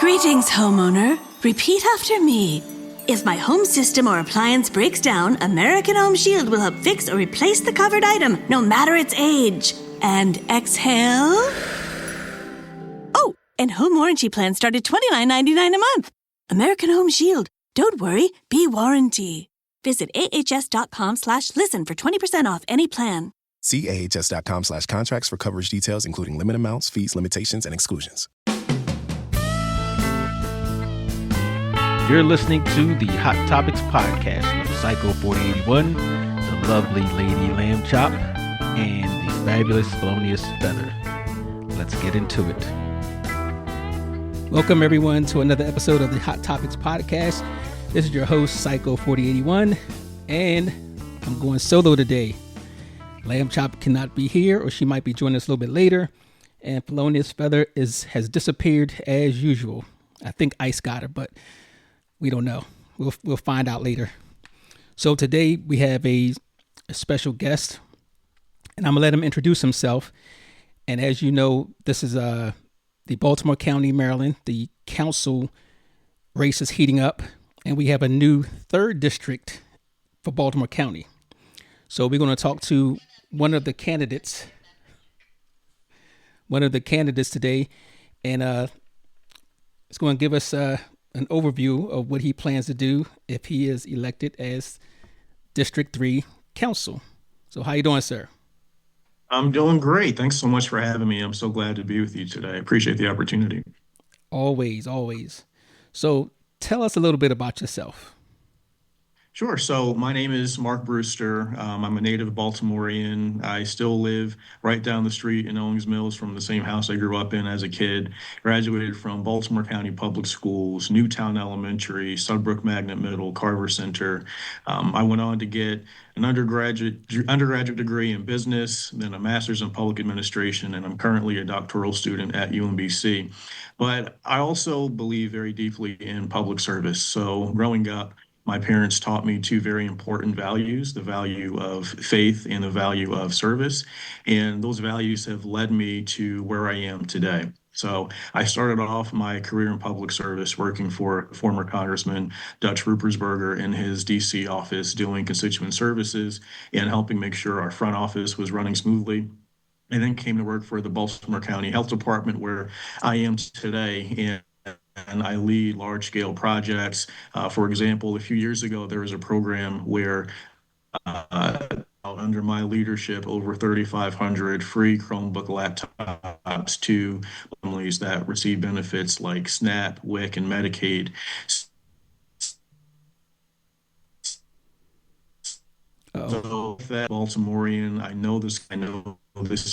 Greetings, homeowner. Repeat after me. If my home system or appliance breaks down, American Home Shield will help fix or replace the covered item, no matter its age. And exhale. Oh, and home warranty plans start at $29.99 a month. American Home Shield. Don't worry, be warranty. Visit ahs.com/listen for 20% off any plan. See ahs.com/contracts for coverage details, including limit amounts, fees, limitations, and exclusions. You're listening to the Hot Topics podcast with Psycho 4081, the lovely Lady Lamb Chop, and the fabulous Felonious Feather. Let's get into it. Welcome, everyone, to another episode of the Hot Topics podcast. This is your host, Psycho 4081, and I'm going solo today. Lamb Chop cannot be here, or she might be joining us a little bit later, and Felonious Feather has disappeared as usual. I think Ice got her, but we don't know. We'll find out later. So today we have a special guest, and I'm gonna let him introduce himself. And as you know, this is the Baltimore County, Maryland. The council race is heating up, and we have a new 3rd district for Baltimore County. So we're going to talk to one of the candidates today, and it's going to give us an overview of what he plans to do if he is elected as District 3 council. So how you doing, sir? I'm doing great. Thanks so much for having me. I'm so glad to be with you today. I appreciate the opportunity. Always, always. So tell us a little bit about yourself. Sure. So my name is Mark Brewster. I'm a native Baltimorean. I still live right down the street in Owings Mills from the same house I grew up in as a kid. Graduated from Baltimore County Public Schools, Newtown Elementary, Sudbrook Magnet Middle, Carver Center. I went on to get an undergraduate degree in business, then a master's in public administration, and I'm currently a doctoral student at UMBC. But I also believe very deeply in public service. So growing up, my parents taught me 2 very important values, the value of faith and the value of service. And those values have led me to where I am today. So I started off my career in public service working for former Congressman Dutch Ruppersberger in his DC office doing constituent services and helping make sure our front office was running smoothly. I then came to work for the Baltimore County Health Department where I am today. And I lead large-scale projects. For example, a few years ago, there was a program where under my leadership, over 3,500 free Chromebook laptops to families that receive benefits like SNAP, WIC, and Medicaid. So that Baltimorean, I know this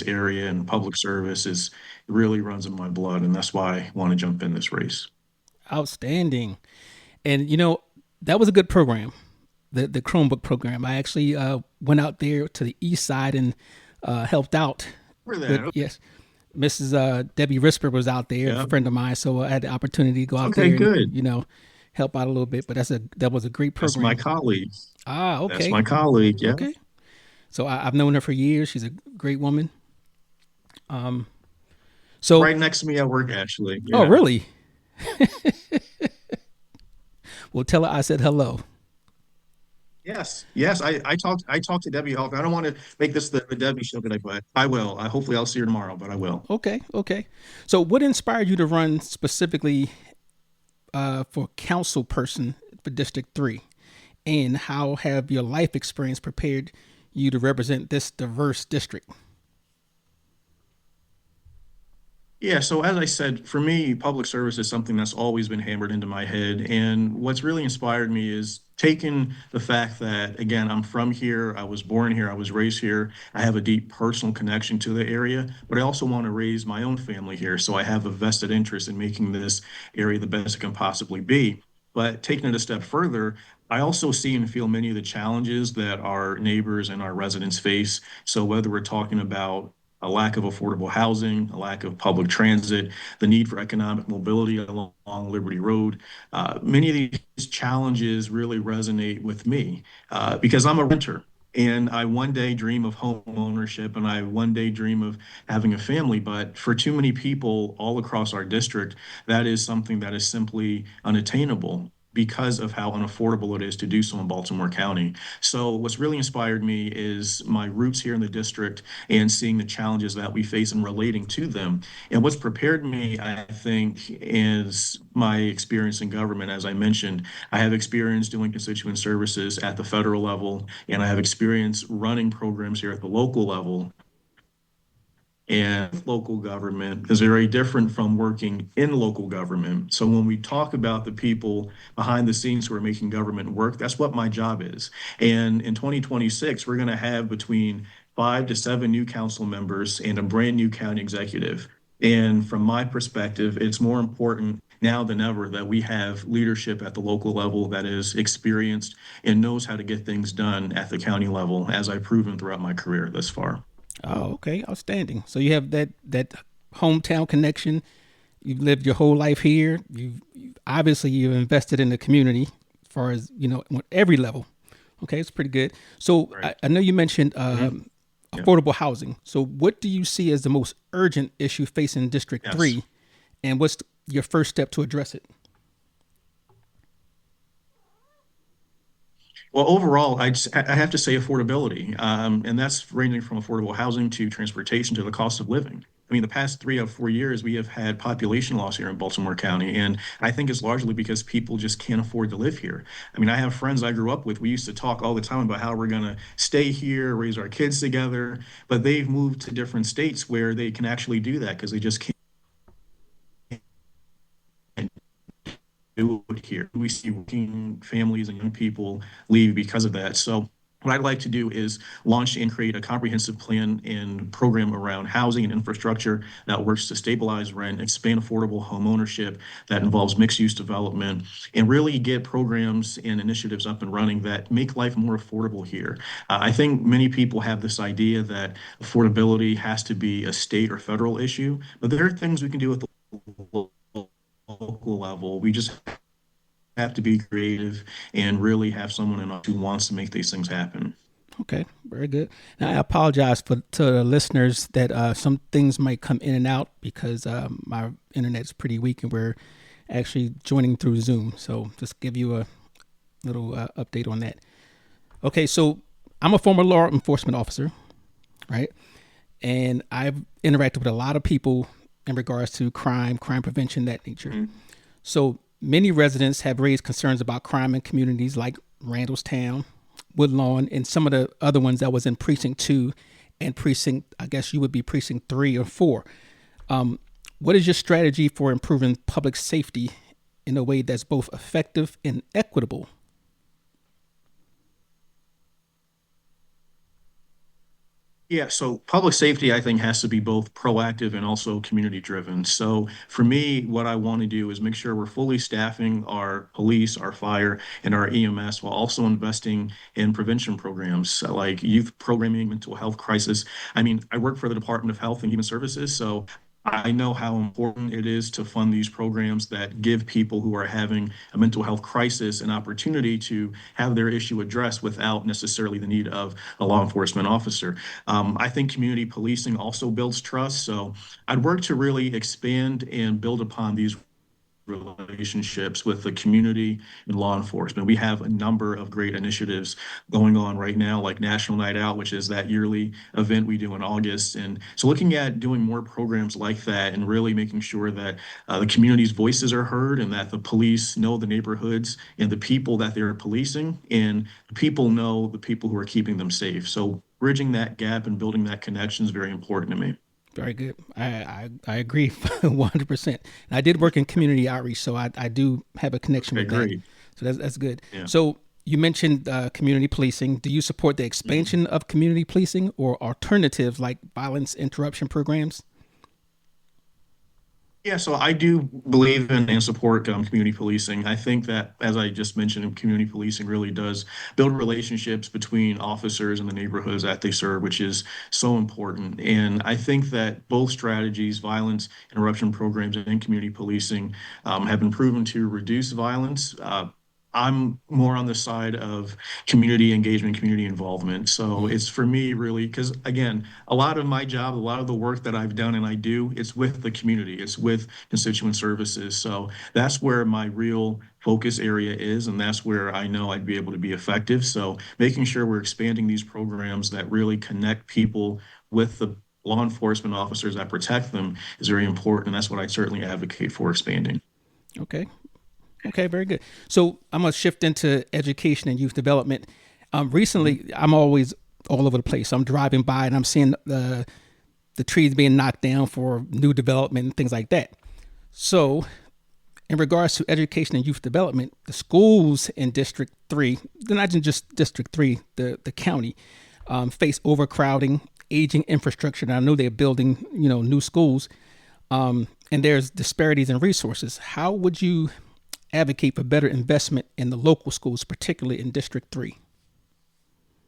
area, and public service really runs in my blood, and that's why I want to jump in this race. Outstanding. And that was a good program, the Chromebook program. I actually went out there to the east side and helped out. Yes, Mrs. Debbie Risper was out there, a friend of mine, so I had the opportunity to go out there and help out a little bit. But that was a great program. That's my colleague. Ah, okay. That's my colleague. Yeah. Okay. So I've known her for years. She's a great woman. So right next to me at work, actually. Yeah. Oh, really? Well, tell her I said hello. Yes. I talked to Debbie. I don't want to make this the Debbie show today, but I will. Hopefully I'll see her tomorrow, but I will. Okay. So what inspired you to run specifically for council person for District 3? And how have your life experience prepared you to represent this diverse district? Yeah, so as I said, for me, public service is something that's always been hammered into my head. And what's really inspired me is taking the fact that, again, I'm from here, I was born here, I was raised here, I have a deep personal connection to the area, but I also want to raise my own family here. So I have a vested interest in making this area the best it can possibly be. But taking it a step further, I also see and feel many of the challenges that our neighbors and our residents face. So whether we're talking about a lack of affordable housing, a lack of public transit, the need for economic mobility along Liberty Road. Many of these challenges really resonate with me because I'm a renter. And I one day dream of home ownership and I one day dream of having a family. But for too many people all across our district, that is something that is simply unattainable because of how unaffordable it is to do so in Baltimore County. So, what's really inspired me is my roots here in the district and seeing the challenges that we face and relating to them. And what's prepared me, I think, is my experience in government. As I mentioned, I have experience doing constituent services at the federal level, and I have experience running programs here at the local level. And local government is very different from working in local government. So when we talk about the people behind the scenes who are making government work, that's what my job is. And in 2026, we're going to have between 5 to 7 new council members and a brand new county executive. And from my perspective, it's more important now than ever that we have leadership at the local level that is experienced and knows how to get things done at the county level, as I've proven throughout my career thus far. Oh, okay, outstanding. So you have that hometown connection. You've lived your whole life here. Obviously you've invested in the community as far as on every level. Okay, it's pretty good. So Right. I know you mentioned affordable housing. So what do you see as the most urgent issue facing District Yes. 3, and what's your first step to address it? Well, overall, I have to say affordability, and that's ranging from affordable housing to transportation to the cost of living. I mean, the past 3 or 4 years, we have had population loss here in Baltimore County, and I think it's largely because people just can't afford to live here. I mean, I have friends I grew up with. We used to talk all the time about how we're going to stay here, raise our kids together, but they've moved to different states where they can actually do that because they just can't do it here. We see working families and young people leave because of that. So what I'd like to do is launch and create a comprehensive plan and program around housing and infrastructure that works to stabilize rent, expand affordable home ownership that involves mixed use development, and really get programs and initiatives up and running that make life more affordable here. I think many people have this idea that affordability has to be a state or federal issue, but there are things we can do at the local level. We just have to be creative and really have someone in who wants to make these things happen. Okay, very good. Now I apologize to the listeners that some things might come in and out because my internet's pretty weak and we're actually joining through Zoom. So just give you a little update on that. Okay, so I'm a former law enforcement officer, right? And I've interacted with a lot of people in regards to crime prevention, that nature. Mm-hmm. So many residents have raised concerns about crime in communities like Randallstown, Woodlawn, and some of the other ones that was in Precinct 2 and I guess you would be Precinct 3 or 4. What is your strategy for improving public safety in a way that's both effective and equitable? Yeah, so public safety, I think, has to be both proactive and also community driven. So for me, what I want to do is make sure we're fully staffing our police, our fire, and our EMS while also investing in prevention programs like youth programming, mental health crisis. I mean, I work for the Department of Health and Human Services, so I know how important it is to fund these programs that give people who are having a mental health crisis an opportunity to have their issue addressed without necessarily the need of a law enforcement officer. I think community policing also builds trust. So I'd work to really expand and build upon these relationships with the community and law enforcement. We have a number of great initiatives going on right now, like National Night Out, which is that yearly event we do in August. And so looking at doing more programs like that and really making sure that the community's voices are heard and that the police know the neighborhoods and the people that they're policing and the people know the people who are keeping them safe. So bridging that gap and building that connection is very important to me. Very good. I agree 100%. And I did work in community outreach, so I do have a connection with that. So that's good. Yeah. So you mentioned community policing. Do you support the expansion of community policing or alternatives like violence interruption programs? Yeah, so I do believe in and support community policing. I think that, as I just mentioned, community policing really does build relationships between officers and the neighborhoods that they serve, which is so important. And I think that both strategies, violence interruption programs and community policing, have been proven to reduce violence. I'm more on the side of community engagement, community involvement. So Mm. it's for me really, because again, a lot of my job, a lot of the work that I've done and I do, it's with the community, it's with constituent services. So that's where my real focus area is, and that's where I know I'd be able to be effective. So making sure we're expanding these programs that really connect people with the law enforcement officers that protect them is very important. And that's what I certainly advocate for expanding. Okay. Okay, very good. So I'm gonna shift into education and youth development. Mhm. Recently, I'm always all over the place. I'm driving by and I'm seeing the trees being knocked down for new development and things like that. So, in regards to education and youth development, the schools in District Three, they're not just District Three, the county, face overcrowding, aging infrastructure. And I know they're building, new schools, and there's disparities in resources. How would you advocate for better investment in the local schools, particularly in District 3?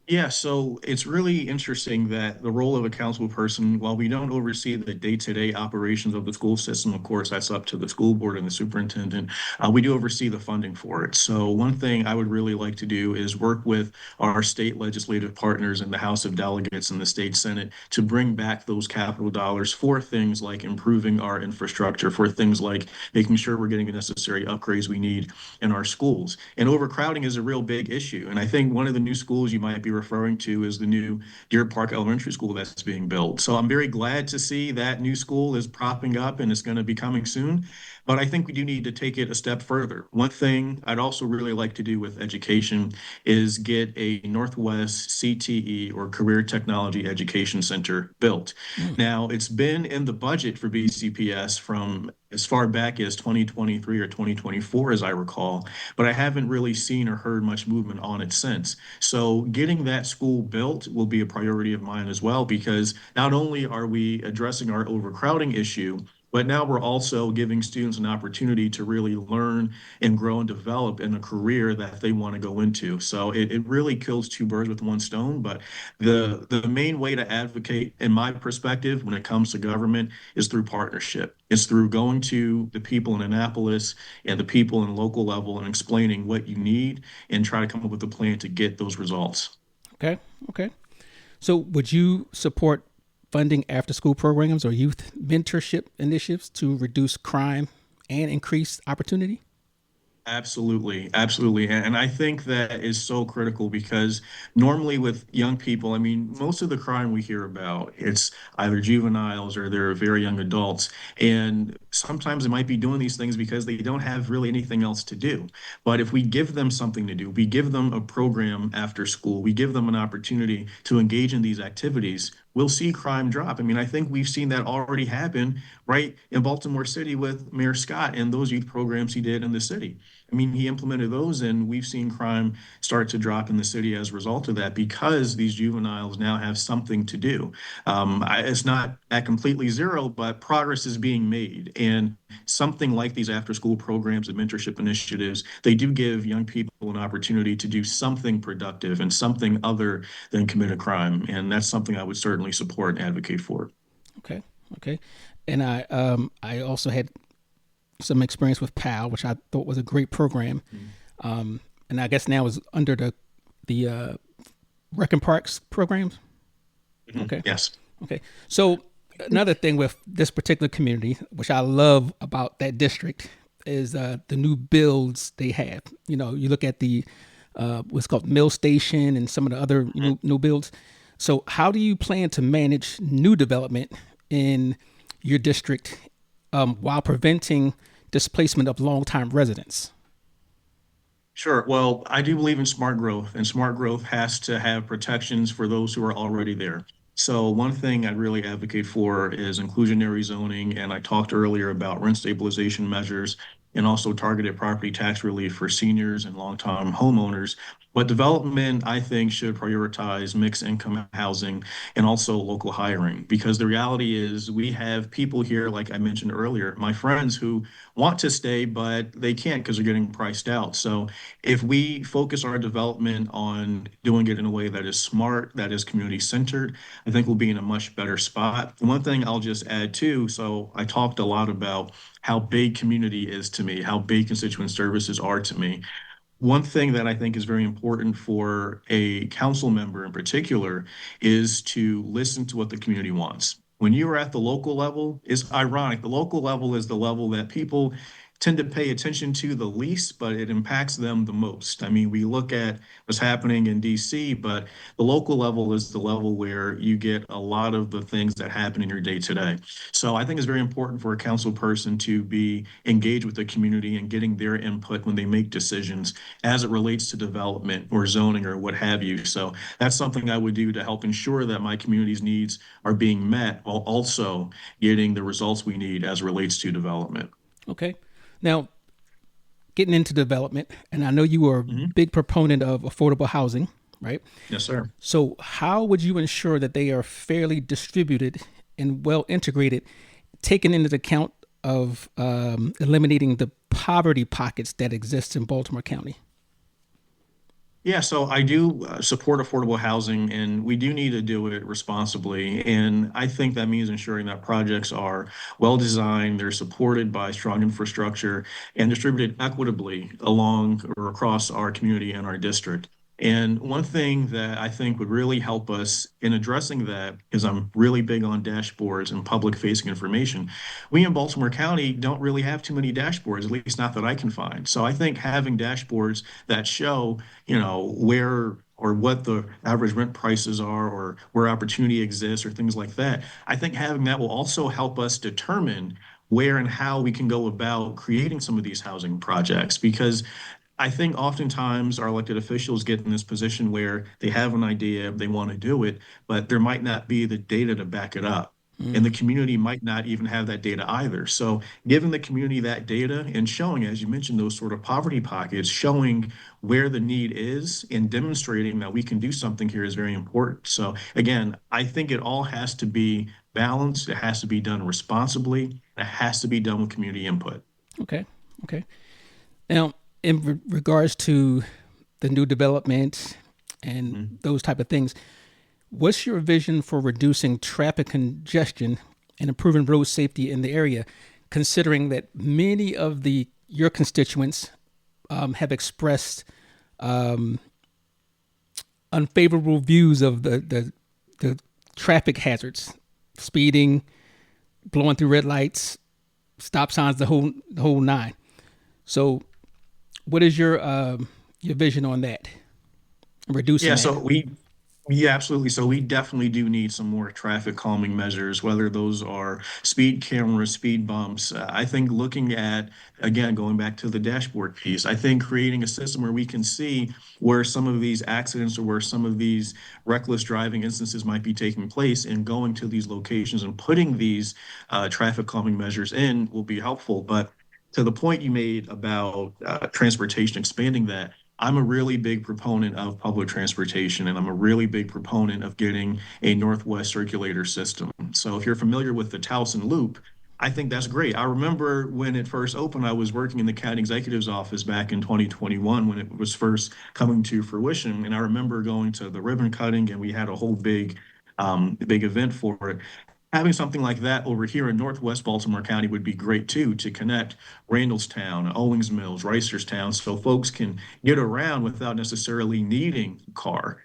Yeah, so it's really interesting that the role of a council person, while we don't oversee the day-to-day operations of the school system, of course, that's up to the school board and the superintendent, we do oversee the funding for it. So one thing I would really like to do is work with our state legislative partners in the House of Delegates and the state Senate to bring back those capital dollars for things like improving our infrastructure, for things like making sure we're getting the necessary upgrades we need in our schools. And overcrowding is a real big issue. And I think one of the new schools you might be referring to is the new Deer Park Elementary School that's being built. So I'm very glad to see that new school is propping up and it's going to be coming soon. But I think we do need to take it a step further. One thing I'd also really like to do with education is get a Northwest CTE or Career Technology Education Center built. Mm. Now, it's been in the budget for BCPS from as far back as 2023 or 2024, as I recall, but I haven't really seen or heard much movement on it since. So getting that school built will be a priority of mine as well, because not only are we addressing our overcrowding issue, but now we're also giving students an opportunity to really learn and grow and develop in a career that they want to go into. So it really kills two birds with one stone. But the main way to advocate, in my perspective, when it comes to government is through partnership. It's through going to the people in Annapolis and the people in local level and explaining what you need and try to come up with a plan to get those results. Okay. Okay. So, would you support funding after school programs or youth mentorship initiatives to reduce crime and increase opportunity? Absolutely, absolutely. And I think that is so critical because normally with young people, I mean, most of the crime we hear about, it's either juveniles or they're very young adults. And sometimes they might be doing these things because they don't have really anything else to do. But if we give them something to do, we give them a program after school, we give them an opportunity to engage in these activities, we'll see crime drop. I mean, I think we've seen that already happen right in Baltimore City with Mayor Scott and those youth programs he did in the city. I mean, he implemented those, and we've seen crime start to drop in the city as a result of that because these juveniles now have something to do. It's not at completely zero, but progress is being made. And something like these after school programs and mentorship initiatives, they do give young people an opportunity to do something productive and something other than commit a crime. And that's something I would certainly support and advocate for. Okay. Okay. And I also had some experience with PAL, which I thought was a great program. And I guess now is under the Rec and Parks programs. Mhm. Okay. Yes. Okay. So another thing with this particular community, which I love about that district, is the new builds they have. You look at the what's called Mill Station and some of the other new builds. So how do you plan to manage new development in your district while preventing displacement of longtime residents? Sure. Well, I do believe in smart growth, and smart growth has to have protections for those who are already there. So, one thing I really advocate for is inclusionary zoning. And I talked earlier about rent stabilization measures and also targeted property tax relief for seniors and long-term homeowners. But development, I think, should prioritize mixed income housing and also local hiring because the reality is we have people here, like I mentioned earlier, my friends who want to stay, but they can't because they're getting priced out. So if we focus our development on doing it in a way that is smart, that is community centered, I think we'll be in a much better spot. And one thing I'll just add too, so I talked a lot about how big community is to me, how big constituent services are to me. one thing that I think is very important for a council member in particular is to listen to what the community wants. When you are at the local level, it's ironic. The local level is the level that people tend to pay attention to the least, but it impacts them the most. I mean, we look at what's happening in DC, but the local level is the level where you get a lot of the things that happen in your day to day. So I think it's very important for a council person to be engaged with the community and getting their input when they make decisions as it relates to development or zoning or what have you. So that's something I would do to help ensure that my community's needs are being met while also getting the results we need as it relates to development. Okay. Now, getting into development, and I know you are a big proponent of affordable housing, right? Yes, sir. So how would you ensure that they are fairly distributed and well integrated, taking into account of eliminating the poverty pockets that exist in Baltimore County? Yeah, so I do support affordable housing, and we do need to do it responsibly. And I think that means ensuring that projects are well designed, they're supported by strong infrastructure, and distributed equitably along or across our community and our district. And one thing that I think would really help us in addressing that, because I'm really big on dashboards and public facing information, we in Baltimore County don't really have too many dashboards, at least not that I can find. So I think having dashboards that show, where or what the average rent prices are or where opportunity exists or things like that, I think having that will also help us determine where and how we can go about creating some of these housing projects because I think oftentimes our elected officials get in this position where they have an idea, they want to do it, but there might not be the data to back it up. And the community might not even have that data either. So giving the community that data and showing, as you mentioned, those sort of poverty pockets, showing where the need is and demonstrating that we can do something here is very important. So again, I think it all has to be balanced. It has to be done responsibly. It has to be done with community input. Okay. Okay. Now, in regards to the new development and those type of things, what's your vision for reducing traffic congestion and improving road safety in the area, considering that many of your constituents have expressed unfavorable views of the traffic hazards, speeding, blowing through red lights, stop signs, the whole nine. So what is your vision on that? Reducing Yeah, that? yeah, absolutely. So we definitely do need some more traffic calming measures, whether those are speed cameras, speed bumps. I think looking at, again, going back to the dashboard piece, I think creating a system where we can see where some of these accidents or where some of these reckless driving instances might be taking place and going to these locations and putting these traffic calming measures in will be helpful. But to the point you made about transportation, expanding that, I'm a really big proponent of public transportation, and I'm a really big proponent of getting a Northwest circulator system. So if you're familiar with the Towson Loop, I think that's great. I remember when it first opened, I was working in the county executive's office back in 2021 when it was first coming to fruition. And I remember going to the ribbon cutting, and we had a whole big event for it. Having something like that over here in Northwest Baltimore County would be great too, to connect Randallstown, Owings Mills, Reisterstown, so folks can get around without necessarily needing a car.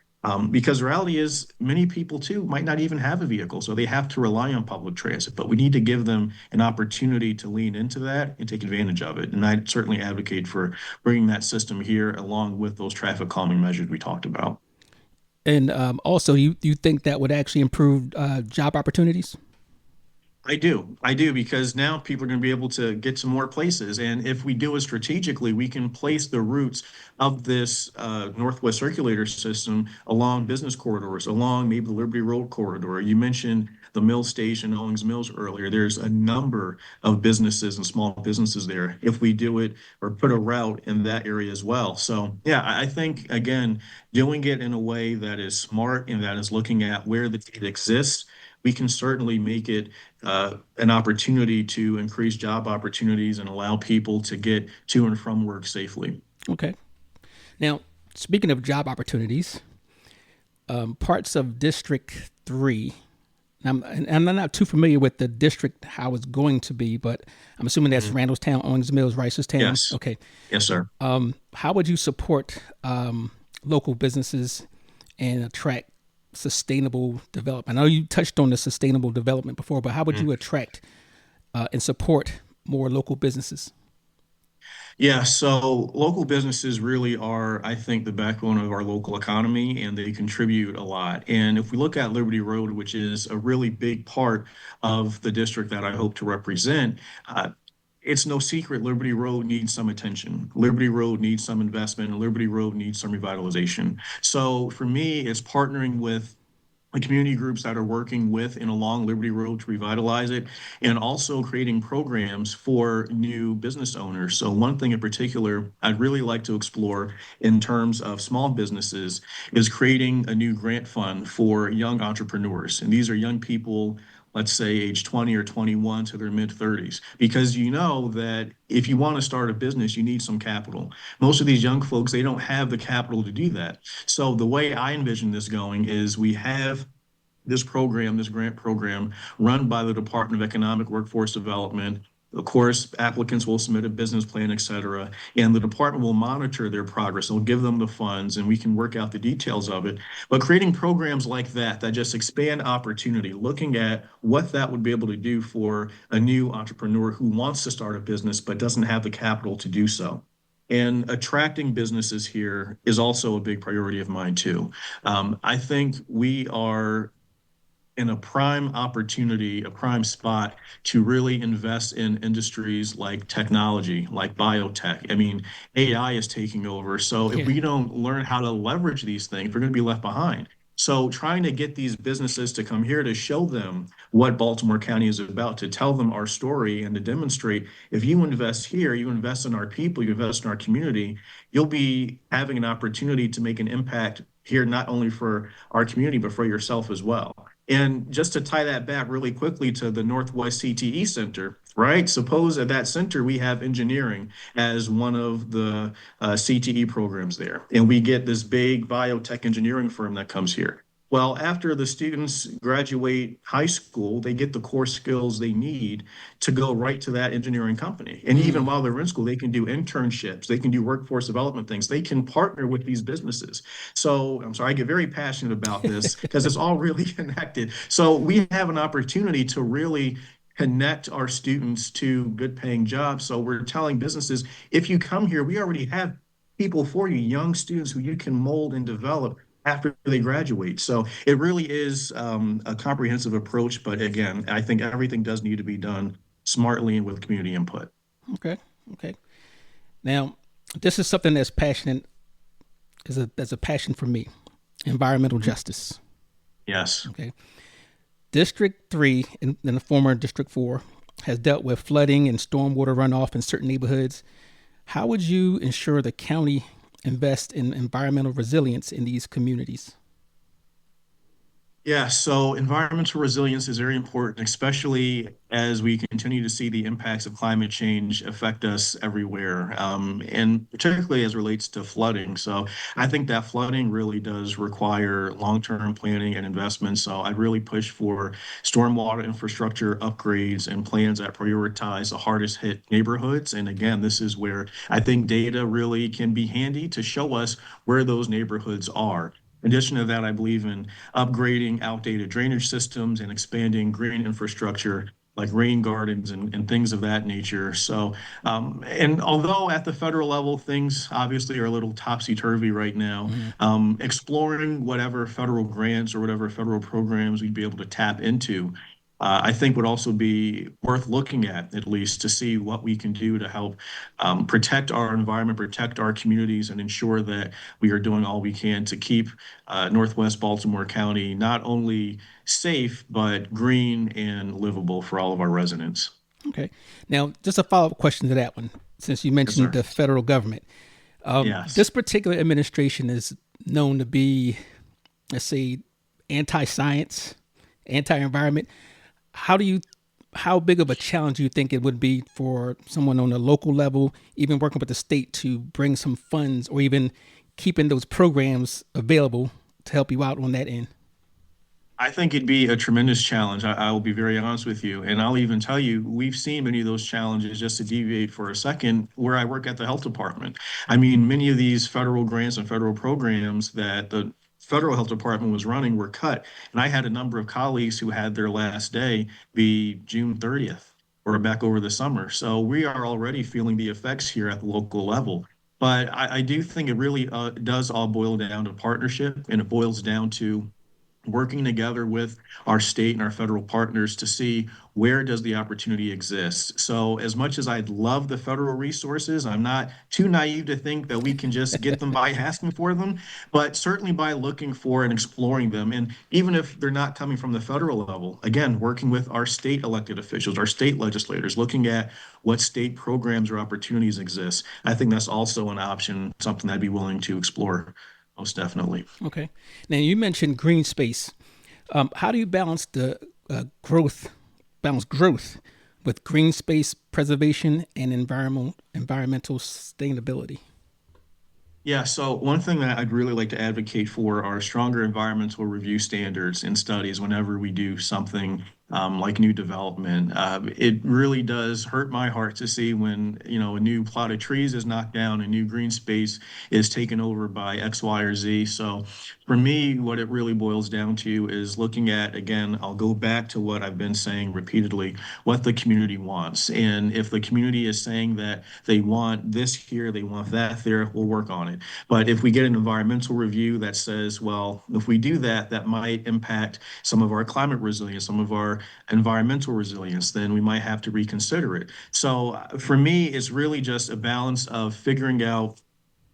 Because the reality is many people too might not even have a vehicle, so they have to rely on public transit, but we need to give them an opportunity to lean into that and take advantage of it. And I certainly advocate for bringing that system here along with those traffic calming measures we talked about. And also, you think that would actually improve job opportunities? I do, because now people are going to be able to get to more places. And if we do it strategically, we can place the routes of this Northwest Circulator system along business corridors, along maybe the Liberty Road corridor. You mentioned the Mill Station, Owings Mills earlier. There's a number of businesses and small businesses there if we do it or put a route in that area as well. So, yeah, I think, again, doing it in a way that is smart and that is looking at where the need exists, we can certainly make it an opportunity to increase job opportunities and allow people to get to and from work safely. Okay. Now, speaking of job opportunities, parts of District 3, And I'm not too familiar with the district, how it's going to be, but I'm assuming that's Randallstown, Owings Mills, Reisterstown. Yes. Okay. Yes, sir. How would you support local businesses and attract sustainable development? I know you touched on the sustainable development before, but how would you attract and support more local businesses? Yeah, so local businesses really are, I think, the backbone of our local economy, and they contribute a lot. And if we look at Liberty Road, which is a really big part of the district that I hope to represent, it's no secret Liberty Road needs some attention. Liberty Road needs some investment, and Liberty Road needs some revitalization. So for me, it's partnering with the community groups that are working with and along Liberty Road to revitalize it, and also creating programs for new business owners. So one thing in particular I'd really like to explore in terms of small businesses is creating a new grant fund for young entrepreneurs. And these are young people, let's say age 20 or 21 to their mid 30s, because you know that if you want to start a business, you need some capital. Most of these young folks, they don't have the capital to do that. So the way I envision this going is we have this program, this grant program, run by the Department of Economic Workforce Development. Of course, applicants will submit a business plan, et cetera, and the department will monitor their progress. They'll give them the funds, and we can work out the details of it. But creating programs like that just expand opportunity, looking at what that would be able to do for a new entrepreneur who wants to start a business but doesn't have the capital to do so. And attracting businesses here is also a big priority of mine, too. I think we are in a prime opportunity, a prime spot to really invest in industries like technology, like biotech. I mean, AI is taking over. So if we don't learn how to leverage these things, we're going to be left behind. So trying to get these businesses to come here to show them what Baltimore County is about, to tell them our story and to demonstrate if you invest here, you invest in our people, you invest in our community, you'll be having an opportunity to make an impact here, not only for our community, but for yourself as well. And just to tie that back really quickly to the Northwest CTE Center, right? Suppose at that center we have engineering as one of the CTE programs there, and we get this big biotech engineering firm that comes here. Well, after the students graduate high school, they get the core skills they need to go right to that engineering company. And even while they're in school, they can do internships, they can do workforce development things, they can partner with these businesses. So I'm sorry, I get very passionate about this because it's all really connected. So we have an opportunity to really connect our students to good paying jobs. So we're telling businesses, if you come here, we already have people for you, young students who you can mold and develop after they graduate. So it really is a comprehensive approach. But again, I think everything does need to be done smartly and with community input. Okay. Now, this is something that's passionate, that's a passion for me, environmental justice. Yes. Okay. District 3 and the former District 4 has dealt with flooding and stormwater runoff in certain neighborhoods. How would you ensure the county invest in environmental resilience in these communities? Yeah, so environmental resilience is very important, especially as we continue to see the impacts of climate change affect us everywhere, and particularly as it relates to flooding. So I think that flooding really does require long-term planning and investment. So I really push for stormwater infrastructure upgrades and plans that prioritize the hardest hit neighborhoods. And again, this is where I think data really can be handy to show us where those neighborhoods are. In addition to that, I believe in upgrading outdated drainage systems and expanding green infrastructure like rain gardens and things of that nature. So, and although at the federal level, things obviously are a little topsy-turvy right now, exploring whatever federal grants or whatever federal programs we'd be able to tap into, I think would also be worth looking at least to see what we can do to help protect our environment, protect our communities, and ensure that we are doing all we can to keep Northwest Baltimore County not only safe, but green and livable for all of our residents. Okay. Now, just a follow-up question to that one, since you mentioned the federal government. Yes. This particular administration is known to be, let's say, anti-science, anti-environment. How big of a challenge do you think it would be for someone on a local level, even working with the state, to bring some funds or even keeping those programs available to help you out on that end? I think it'd be a tremendous challenge. I will be very honest with you. And I'll even tell you, we've seen many of those challenges, just to deviate for a second, where I work at the health department. I mean, many of these federal grants and federal programs that the federal health department was running were cut. And I had a number of colleagues who had their last day be June 30th or back over the summer. So we are already feeling the effects here at the local level. But I do think it really does all boil down to partnership, and it boils down to working together with our state and our federal partners to see where does the opportunity exist. So as much as I'd love the federal resources, I'm not too naive to think that we can just get them by asking for them, but certainly by looking for and exploring them. And even if they're not coming from the federal level, again, working with our state elected officials, our state legislators, looking at what state programs or opportunities exist, I think that's also an option, something I'd be willing to explore, most definitely. Okay. Now you mentioned green space. How do you balance the growth with green space preservation and environmental sustainability? Yeah, so one thing that I'd really like to advocate for are stronger environmental review standards in studies whenever we do something like new development. It really does hurt my heart to see when, a new plot of trees is knocked down, a new green space is taken over by X, Y, or Z. So for me, what it really boils down to is looking at, again, I'll go back to what I've been saying repeatedly, what the community wants. And if the community is saying that they want this here, they want that there, we'll work on it. But if we get an environmental review that says, well, if we do that, that might impact some of our climate resilience, some of our environmental resilience, then we might have to reconsider it. So for me, it's really just a balance of figuring out,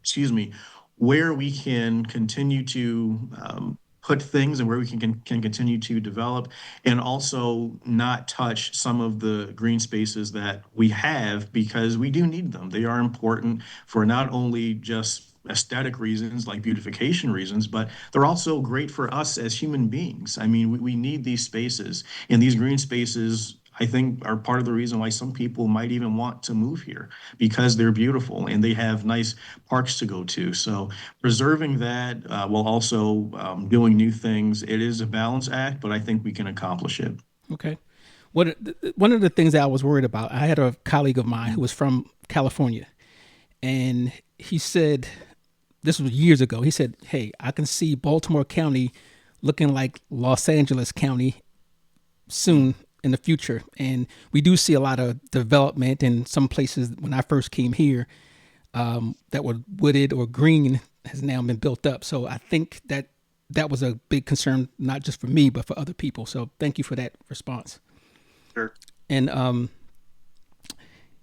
excuse me, where we can continue to put things and where we can continue to develop, and also not touch some of the green spaces that we have, because we do need them. They are important for not only just aesthetic reasons, like beautification reasons, but they're also great for us as human beings. I mean, we need these spaces, and these green spaces, I think, are part of the reason why some people might even want to move here, because they're beautiful and they have nice parks to go to. So preserving that while also doing new things, it is a balance act, but I think we can accomplish it. Okay. One of the things that I was worried about, I had a colleague of mine who was from California, and he said, this was years ago, he said, hey, I can see Baltimore County looking like Los Angeles County soon in the future. And we do see a lot of development in some places. When I first came here, that were wooded or green has now been built up. So I think that was a big concern, not just for me, but for other people. So thank you for that response. Sure. And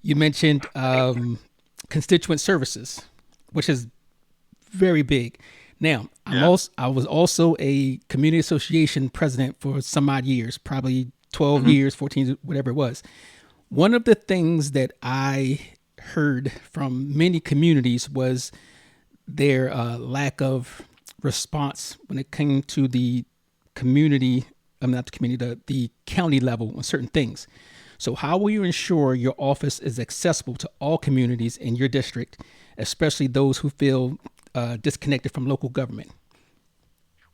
you mentioned constituent services, which is very big. Now, I was also a community association president for some odd years, probably 12 years, 14, whatever it was. One of the things that I heard from many communities was their lack of response when it came to the community, not the community, the county level on certain things. So how will you ensure your office is accessible to all communities in your district, especially those who feel disconnected from local government?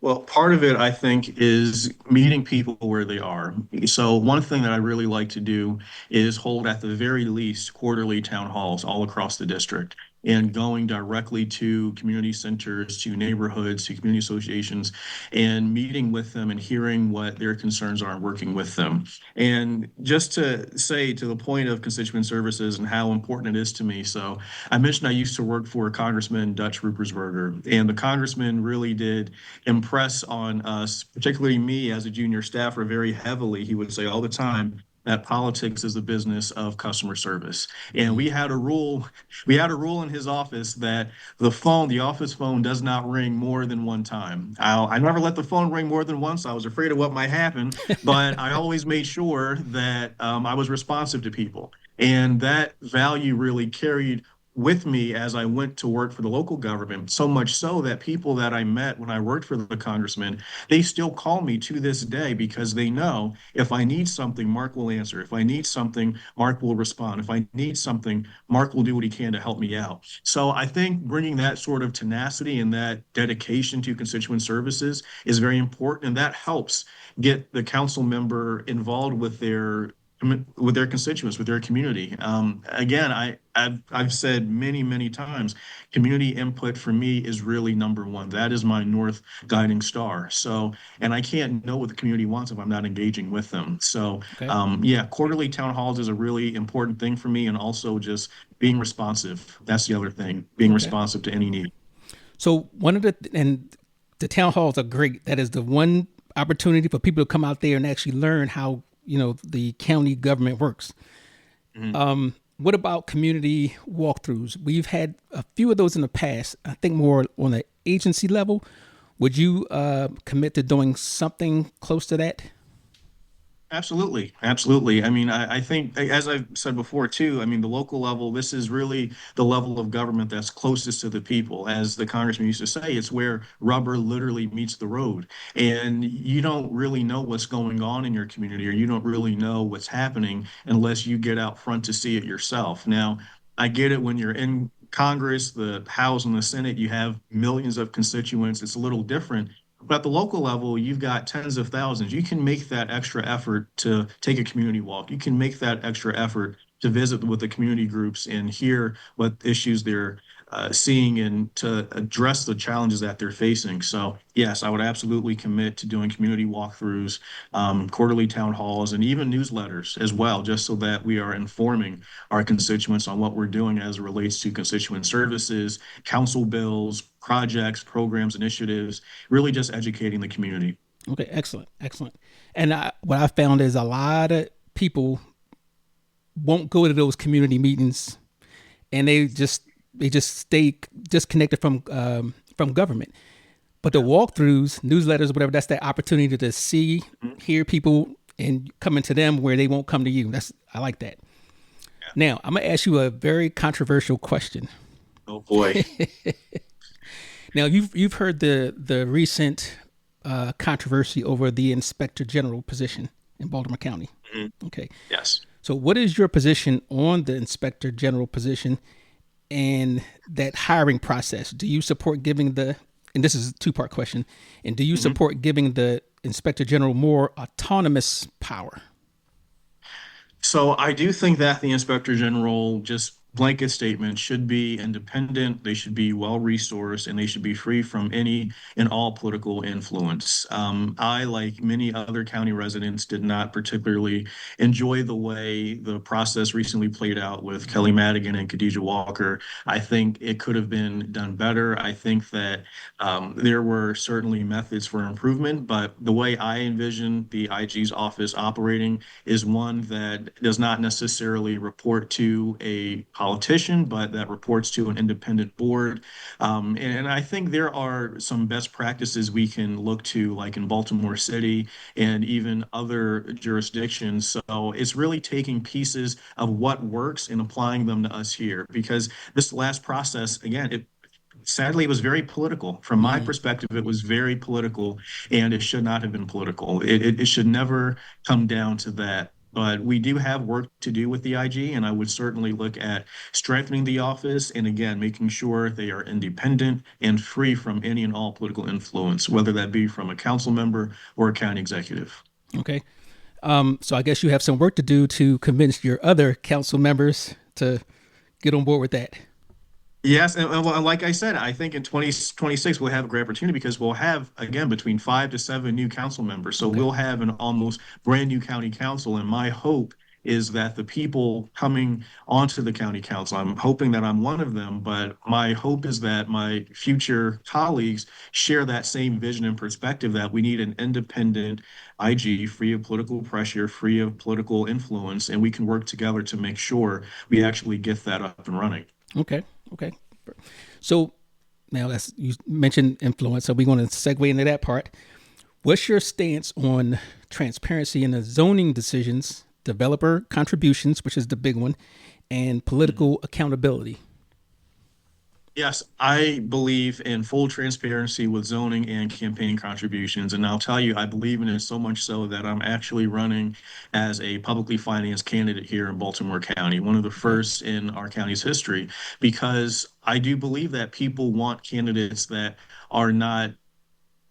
Well, part of it, I think, is meeting people where they are. So one thing that I really like to do is hold, at the very least, quarterly town halls all across the district, and going directly to community centers, to neighborhoods, to community associations, and meeting with them and hearing what their concerns are and working with them. And just to say, to the point of constituent services and how important it is to me. So I mentioned I used to work for Congressman Dutch Ruppersberger, and the congressman really did impress on us, particularly me as a junior staffer, very heavily. He would say all the time that politics is the business of customer service. And we had a rule in his office that the office phone does not ring more than one time. I never let the phone ring more than once. I was afraid of what might happen, but I always made sure that I was responsive to people. And that value really carried with me as I went to work for the local government, so much so that people that I met when I worked for the congressman, they still call me to this day because they know if I need something, Mark will answer. If I need something, Mark will respond. If I need something, Mark will do what he can to help me out. So I think bringing that sort of tenacity and that dedication to constituent services is very important, and that helps get the council member involved with their constituents, with their community. Again, I've said many times, community input for me is really number one. That is my north guiding star. So, and I can't know what the community wants if I'm not engaging with them. So, Okay. yeah, quarterly town halls is a really important thing for me, and also just being responsive. That's the other thing, being Okay. responsive to any need. So and the town halls are great. That is the one opportunity for people to come out there and actually learn how, the county government works. Mhm. What about community walkthroughs? We've had a few of those in the past. I think more on the agency level. Would you commit to doing something close to that? Absolutely. Absolutely. I mean, I think, as I've said before, too, I mean, the local level, this is really the level of government that's closest to the people. As the congressman used to say, it's where rubber literally meets the road. And you don't really know what's going on in your community, or you don't really know what's happening unless you get out front to see it yourself. Now, I get it when you're in Congress, the House, and the Senate, you have millions of constituents. It's a little different. But at the local level, you've got tens of thousands. You can make that extra effort to take a community walk. You can make that extra effort to visit with the community groups and hear what issues they're seeing and to address the challenges that they're facing. So, yes, I would absolutely commit to doing community walkthroughs, quarterly town halls, and even newsletters as well, just so that we are informing our constituents on what we're doing as it relates to constituent services, council bills, projects, programs, initiatives, really just educating the community. Okay, excellent, excellent. And what I found is a lot of people won't go to those community meetings, and they just stay disconnected from government. But the walkthroughs, newsletters, whatever, that's that opportunity to see, hear people, and coming to them where they won't come to you. I like that. Now I'm gonna ask you a very controversial question. Oh boy. Now you've heard the recent controversy over the inspector general position in Baltimore County. Mhm. Okay, Yes. so what is your position on the inspector general position and that hiring process? Do you support giving and this is a two-part question, and do you support giving the inspector general more autonomous power? So I do think that the inspector general, just blanket statement, should be independent. They should be well resourced, and they should be free from any and all political influence. I, like many other county residents, did not particularly enjoy the way the process recently played out with Kelly Madigan and Khadijah Walker. I think it could have been done better. I think that there were certainly methods for improvement, but the way I envision the IG's office operating is one that does not necessarily report to a politician, but that reports to an independent board. And I think there are some best practices we can look to, like in Baltimore City and even other jurisdictions. So it's really taking pieces of what works and applying them to us here, because this last process, again, sadly, it was very political. From my perspective, it was very political, and it should not have been political. It should never come down to that. But we do have work to do with the IG, and I would certainly look at strengthening the office and, again, making sure they are independent and free from any and all political influence, whether that be from a council member or a county executive. Okay. So I guess you have some work to do to convince your other council members to get on board with that. Yes, and like I said, I think in 2026 we'll have a great opportunity because we'll have, again, between 5 to 7 new council members. So Okay. we'll have an almost brand new county council. And my hope is that the people coming onto the county council, I'm hoping that I'm one of them, but my hope is that my future colleagues share that same vision and perspective, that we need an independent IG, free of political pressure, free of political influence, and we can work together to make sure we actually get that up and running. Okay. Okay. So now you mentioned influence, so we're going to segue into that part. What's your stance on transparency in the zoning decisions, developer contributions, which is the big one, and political accountability? Yes, I believe in full transparency with zoning and campaign contributions. And I'll tell you, I believe in it so much so that I'm actually running as a publicly financed candidate here in Baltimore County, one of the Okay. first in our county's history, because I do believe that people want candidates that are not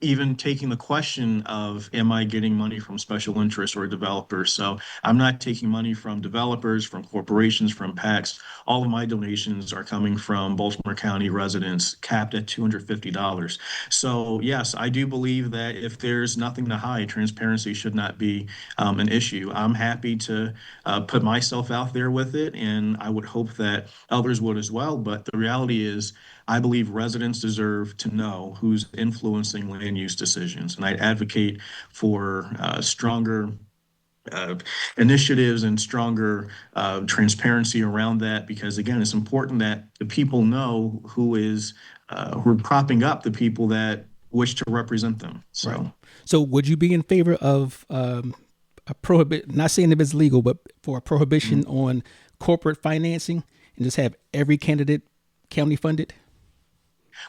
even taking the question of, am I getting money from special interests or developers? So I'm not taking money from developers, from corporations, from PACs. All of my donations are coming from Baltimore County residents, capped at $250. So yes, I do believe that if there's nothing to hide, transparency should not be an issue. I'm happy to put myself out there with it, and I would hope that others would as well. But the reality is, I believe residents deserve to know who's influencing land use decisions. And I advocate for stronger uh, initiatives and stronger transparency around that because, again, it's important that the people know who are propping up the people that wish to represent them. Right. So. So would you be in favor of a prohibit, not saying if it's legal, but for a prohibition on corporate financing and just have every candidate county funded?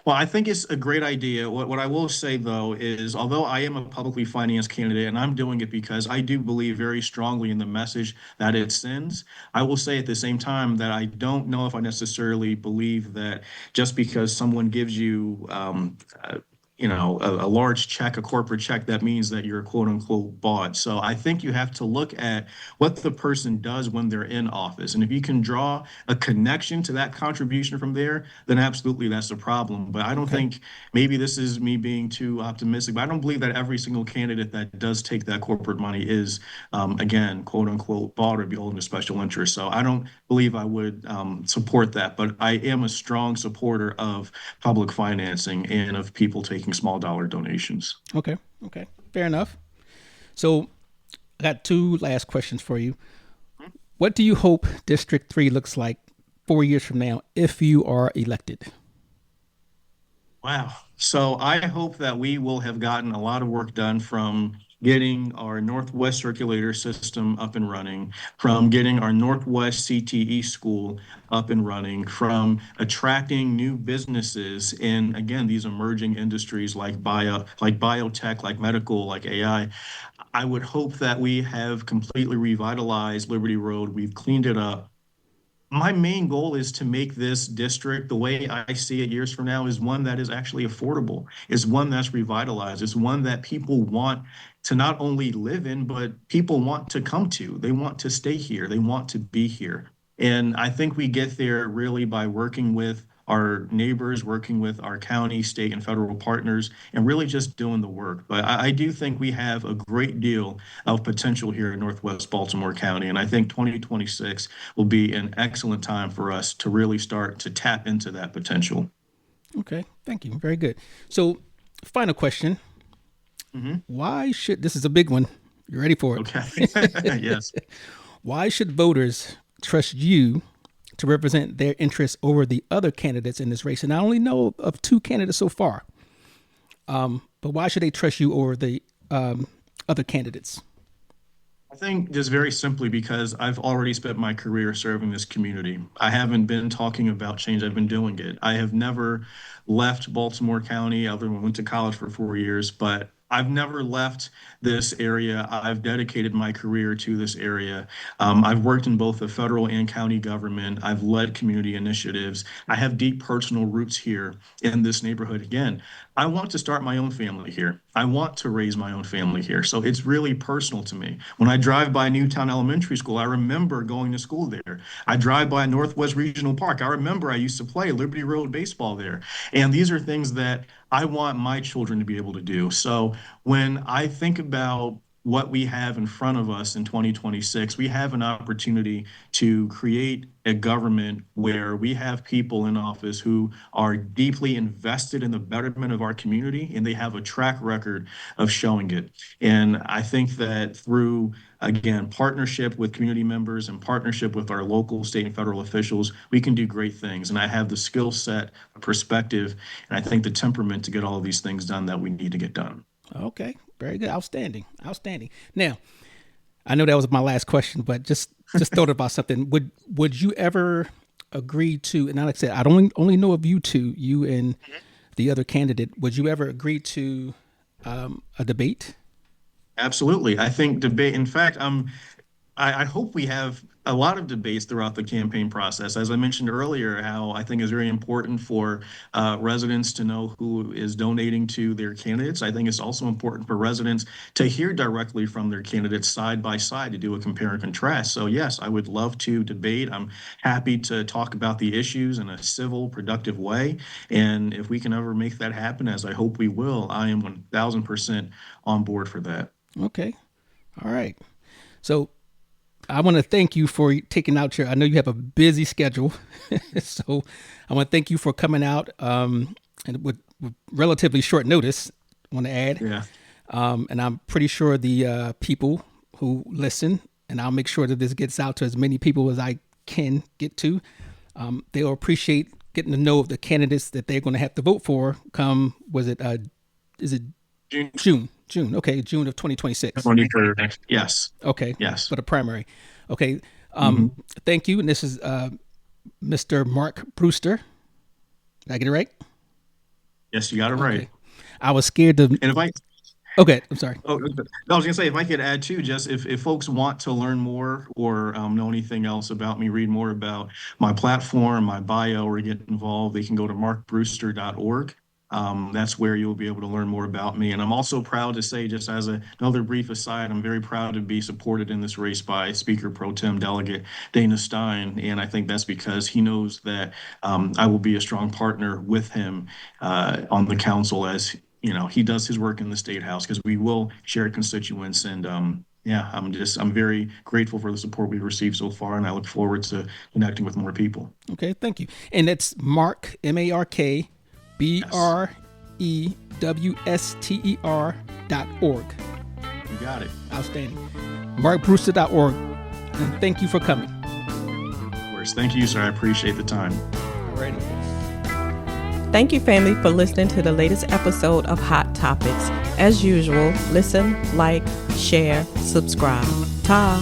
Well, I think it's a great idea. What I will say, though, is although I am a publicly financed candidate and I'm doing it because I do believe very strongly in the message that it sends, I will say at the same time that I don't know if I necessarily believe that just because someone gives you a large check, a corporate check, that means that you're quote unquote bought. So I think you have to look at what the person does when they're in office. And if you can draw a connection to that contribution from there, then absolutely that's a problem. But I don't Okay. think maybe this is me being too optimistic, but I don't believe that every single candidate that does take that corporate money is, again, quote unquote, bought or beholden to special interest. So I don't believe I would support that. But I am a strong supporter of public financing and of people taking small dollar donations. Okay. Okay. Fair enough. So I got two last questions for you. What do you hope District 3 looks like 4 years from now if you are elected? Wow. So I hope that we will have gotten a lot of work done from getting our Northwest circulator system up and running, from getting our Northwest CTE school up and running, from attracting new businesses in, again, these emerging industries like biotech, like medical, like AI. I would hope that we have completely revitalized Liberty Road. We've cleaned it up. My main goal is to make this district, the way I see it years from now, is one that is actually affordable, is one that's revitalized, is one that people want to not only live in, but people want to come to. They want to stay here. They want to be here. And I think we get there really by working with our neighbors, working with our county, state, and federal partners, and really just doing the work. But I do think we have a great deal of potential here in Northwest Baltimore County. And I think 2026 will be an excellent time for us to really start to tap into that potential. Okay. Thank you. Very good. So, final question. Why should, this is a big one. You ready for it? Okay. Yes. Why should voters trust you to represent their interests over the other candidates in this race? And I only know of two candidates so far. But why should they trust you over the other candidates? I think just very simply because I've already spent my career serving this community. I haven't been talking about change, I've been doing it. I have never left Baltimore County, other than I went to college for 4 years, but I've never left this area. I've dedicated my career to this area. I've worked in both the federal and county government. I've led community initiatives. I have deep personal roots here in this neighborhood. Again, I want to start my own family here. I want to raise my own family here. So it's really personal to me. When I drive by Newtown Elementary School, I remember going to school there. I drive by Northwest Regional Park. I remember I used to play Liberty Road baseball there. And these are things that I want my children to be able to do. So when I think about what we have in front of us in 2026, we have an opportunity to create a government where we have people in office who are deeply invested in the betterment of our community, and they have a track record of showing it. And I think that through, again, partnership with community members and partnership with our local, state, and federal officials, we can do great things. And I have the skill set, perspective, and I think the temperament to get all of these things done that we need to get done. Okay. Very good. Outstanding. Outstanding. Now, I know that was my last question, but just thought about something. Would you ever agree to, and like I said, I don't only know of you two, you and the other candidate, would you ever agree to a debate? Absolutely. I think debate, in fact, I hope we have a lot of debates throughout the campaign process. As I mentioned earlier, how I think is very important for residents to know who is donating to their candidates. I think it's also important for residents to hear directly from their candidates side by side to do a compare and contrast. So yes, I would love to debate. I'm happy to talk about the issues in a civil, productive way. And if we can ever make that happen, as I hope we will, I am 1,000% on board for that. Okay. All right. So I want to thank you for taking out I know you have a busy schedule. So I want to thank you for coming out and with relatively short notice, I want to add. Yeah. And I'm pretty sure the people who listen, and I'll make sure that this gets out to as many people as I can get to, they'll appreciate getting to know the candidates that they're going to have to vote for come, is it June? June. Okay. June of 2026. 23rd. Yes. Okay. Yes. For the primary. Okay. Thank you. And this is Mr. Mark Brewster. Did I get it right? Yes, you got it right. Okay. I was scared to. And if I Okay. I'm sorry. Oh, I was gonna say, if I could add too, just if folks want to learn more or know anything else about me, read more about my platform, my bio, or get involved, they can go to markbrewster.org. That's where you'll be able to learn more about me. And I'm also proud to say, just as another brief aside, I'm very proud to be supported in this race by Speaker Pro Tem Delegate Dana Stein. And I think that's because he knows that I will be a strong partner with him on the council as he does his work in the State House, because we will share constituents. And I'm very grateful for the support we've received so far, and I look forward to connecting with more people. Okay, thank you. And that's Mark, MarkBrewster.org. You got it. Outstanding. MarkBrewster.org. And thank you for coming. Of course. Thank you, sir. I appreciate the time. Alrighty. Thank you, family, for listening to the latest episode of Hot Topics. As usual, listen, like, share, subscribe. Ta!